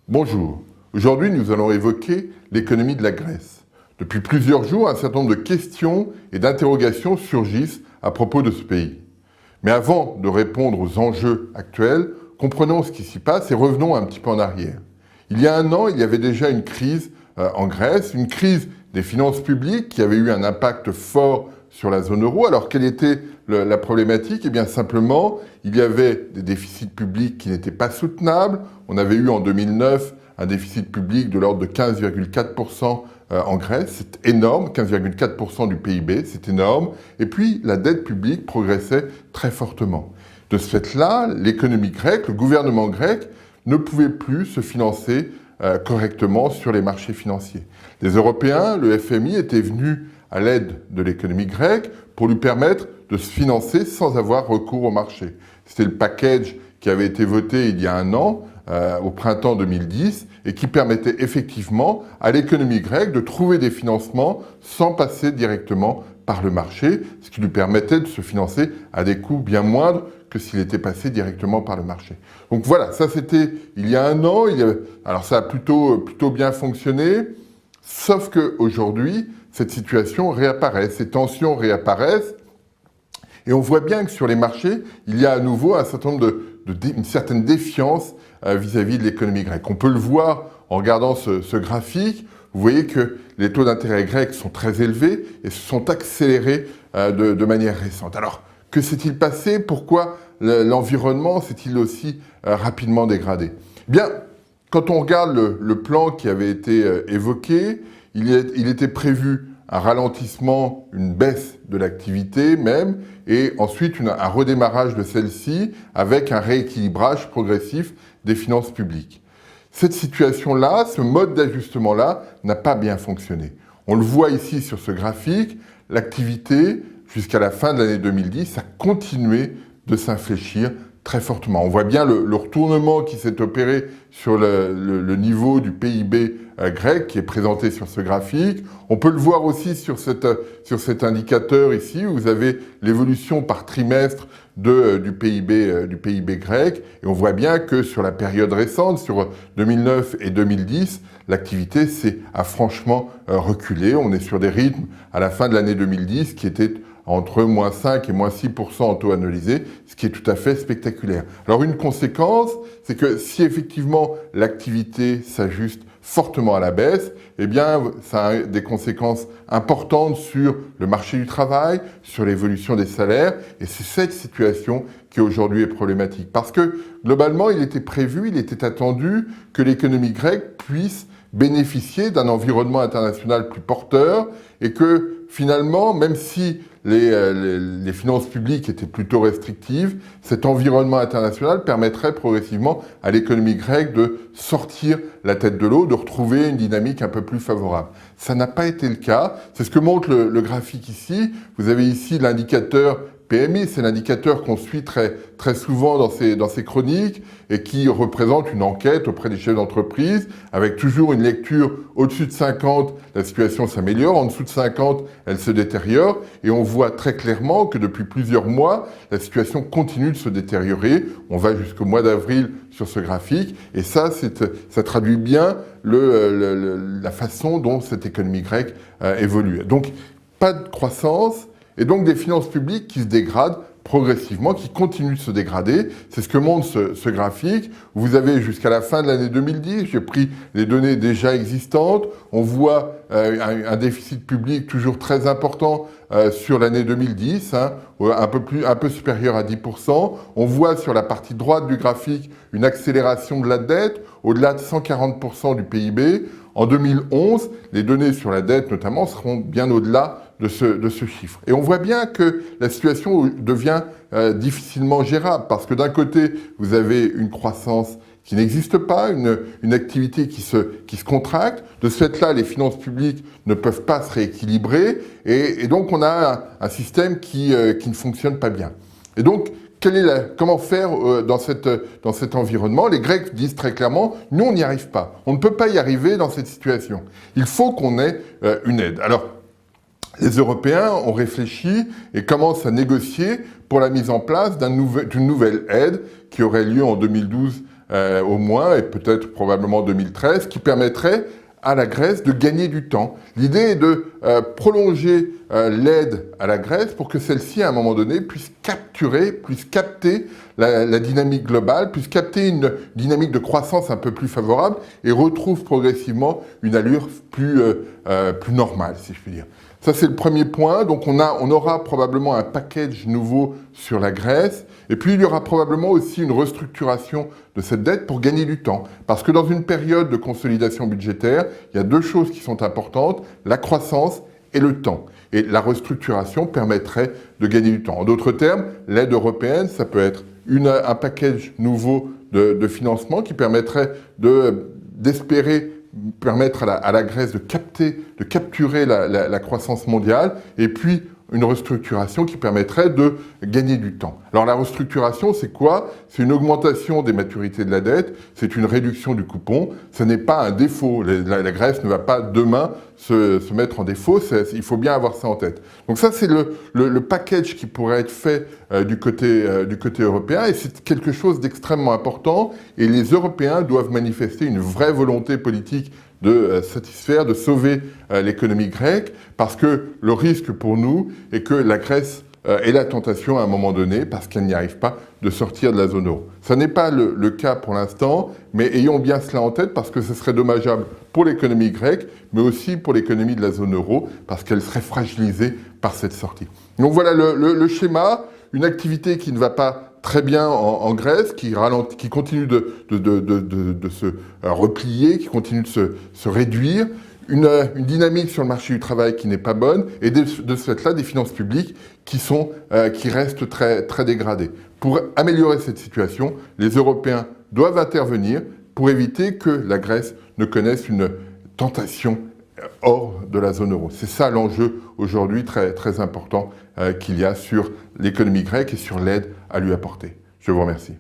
Bonjour. Aujourd'hui, nous allons évoquer l'économie de la Grèce. Depuis plusieurs jours, un certain nombre de questions et d'interrogations surgissent à propos de ce pays. Mais avant de répondre aux enjeux actuels, comprenons ce qui s'y passe et revenons un petit peu en arrière. Il y a un an, il y avait déjà une crise en Grèce, une crise des finances publiques qui avait eu un impact fort sur la zone euro. Alors, quelle était la problématique? Eh bien, simplement, il y avait des déficits publics qui n'étaient pas soutenables. On avait eu en 2009 un déficit public de l'ordre de 15,4% en Grèce. C'est énorme, 15,4% du PIB, c'est énorme. Et puis, la dette publique progressait très fortement. De ce fait-là, l'économie grecque, le gouvernement grec, ne pouvait plus se financer correctement sur les marchés financiers. Les Européens, le FMI, étaient venus à l'aide de l'économie grecque pour lui permettre de se financer sans avoir recours au marché. C'était le package qui avait été voté il y a un an, au printemps 2010, et qui permettait effectivement à l'économie grecque de trouver des financements sans passer directement par le marché, ce qui lui permettait de se financer à des coûts bien moindres que s'il était passé directement par le marché. Donc voilà, ça c'était il y a un an. Alors ça a plutôt bien fonctionné, sauf qu'aujourd'hui, cette situation réapparaît, ces tensions réapparaissent, et on voit bien que sur les marchés, il y a à nouveau un certain nombre une certaine défiance vis-à-vis de l'économie grecque. On peut le voir en regardant ce graphique. Vous voyez que les taux d'intérêt grecs sont très élevés et se sont accélérés de manière récente. Alors, que s'est-il passé? Pourquoi l'environnement s'est-il aussi rapidement dégradé? Bien, quand on regarde le plan qui avait été évoqué, il était prévu un ralentissement, une baisse de l'activité même, et ensuite un redémarrage de celle-ci avec un rééquilibrage progressif des finances publiques. Cette situation-là, ce mode d'ajustement-là, n'a pas bien fonctionné. On le voit ici sur ce graphique, l'activité, jusqu'à la fin de l'année 2010, a continué de s'infléchir très fortement. On voit bien le retournement qui s'est opéré sur le niveau du PIB grec qui est présenté sur ce graphique. On peut le voir aussi sur cet indicateur ici, où vous avez l'évolution par trimestre du PIB grec. Et on voit bien que sur la période récente, sur 2009 et 2010, l'activité a franchement reculé. On est sur des rythmes à la fin de l'année 2010 qui étaient entre moins 5 et moins 6% en taux annualisé, ce qui est tout à fait spectaculaire. Alors une conséquence, c'est que si effectivement l'activité s'ajuste fortement à la baisse, eh bien ça a des conséquences importantes sur le marché du travail, sur l'évolution des salaires, et c'est cette situation qui aujourd'hui est problématique. Parce que globalement, il était prévu, il était attendu que l'économie grecque puisse bénéficier d'un environnement international plus porteur et que finalement, même si les finances publiques étaient plutôt restrictives, cet environnement international permettrait progressivement à l'économie grecque de sortir la tête de l'eau, de retrouver une dynamique un peu plus favorable. Ça n'a pas été le cas. C'est ce que montre le graphique ici. Vous avez ici l'indicateur PMI, c'est l'indicateur qu'on suit très souvent dans ces chroniques et qui représente une enquête auprès des chefs d'entreprise avec toujours une lecture au-dessus de 50, la situation s'améliore, en dessous de 50, elle se détériore et on voit très clairement que depuis plusieurs mois, la situation continue de se détériorer. On va jusqu'au mois d'avril sur ce graphique et ça traduit bien la façon dont cette économie grecque évolue. Donc, pas de croissance, et donc des finances publiques qui se dégradent progressivement, qui continuent de se dégrader. C'est ce que montre ce graphique. Vous avez jusqu'à la fin de l'année 2010, j'ai pris les données déjà existantes, on voit un déficit public toujours très important sur l'année 2010, un peu supérieur à 10%. On voit sur la partie droite du graphique une accélération de la dette au-delà de 140% du PIB. En 2011, les données sur la dette notamment seront bien au-delà de ce chiffre. Et on voit bien que la situation devient difficilement gérable parce que d'un côté, vous avez une croissance qui n'existe pas, une activité qui se contracte. De ce fait-là, les finances publiques ne peuvent pas se rééquilibrer et donc on a un système qui ne fonctionne pas bien. Et donc, comment faire dans cet environnement? Les Grecs disent très clairement, nous on n'y arrive pas. On ne peut pas y arriver dans cette situation. Il faut qu'on ait une aide. Alors, les Européens ont réfléchi et commencent à négocier pour la mise en place d'une nouvelle aide qui aurait lieu en 2012 au moins, et peut-être probablement 2013, qui permettrait à la Grèce de gagner du temps. L'idée est de prolonger l'aide à la Grèce pour que celle-ci, à un moment donné, puisse capter la dynamique globale, puisse capter une dynamique de croissance un peu plus favorable et retrouve progressivement une allure plus normale, si je puis dire. Ça, c'est le premier point. Donc, on aura probablement un package nouveau sur la Grèce. Et puis, il y aura probablement aussi une restructuration de cette dette pour gagner du temps. Parce que dans une période de consolidation budgétaire, il y a deux choses qui sont importantes, la croissance et le temps. Et la restructuration permettrait de gagner du temps. En d'autres termes, l'aide européenne, ça peut être un package nouveau de financement qui permettrait d'espérer permettre à la Grèce de capturer la croissance mondiale, et puis une restructuration qui permettrait de gagner du temps. Alors la restructuration, c'est quoi? C'est une augmentation des maturités de la dette, c'est une réduction du coupon, ce n'est pas un défaut. La Grèce ne va pas demain se mettre en défaut, il faut bien avoir ça en tête. Donc ça, c'est le package qui pourrait être fait du côté européen, et c'est quelque chose d'extrêmement important, et les Européens doivent manifester une vraie volonté politique de satisfaire, de sauver l'économie grecque, parce que le risque pour nous est que la Grèce ait la tentation à un moment donné, parce qu'elle n'y arrive pas, de sortir de la zone euro. Ce n'est pas le cas pour l'instant, mais ayons bien cela en tête, parce que ce serait dommageable pour l'économie grecque, mais aussi pour l'économie de la zone euro, parce qu'elle serait fragilisée par cette sortie. Donc voilà le schéma, une activité qui ne va pas très bien en Grèce, qui continue de se replier, qui continue de se réduire, une dynamique sur le marché du travail qui n'est pas bonne, et de ce fait-là, des finances publiques qui restent très dégradées. Pour améliorer cette situation, les Européens doivent intervenir pour éviter que la Grèce ne connaisse une tentation hors de la zone euro. C'est ça l'enjeu aujourd'hui très important qu'il y a sur l'économie grecque et sur l'aide à lui apporter. Je vous remercie.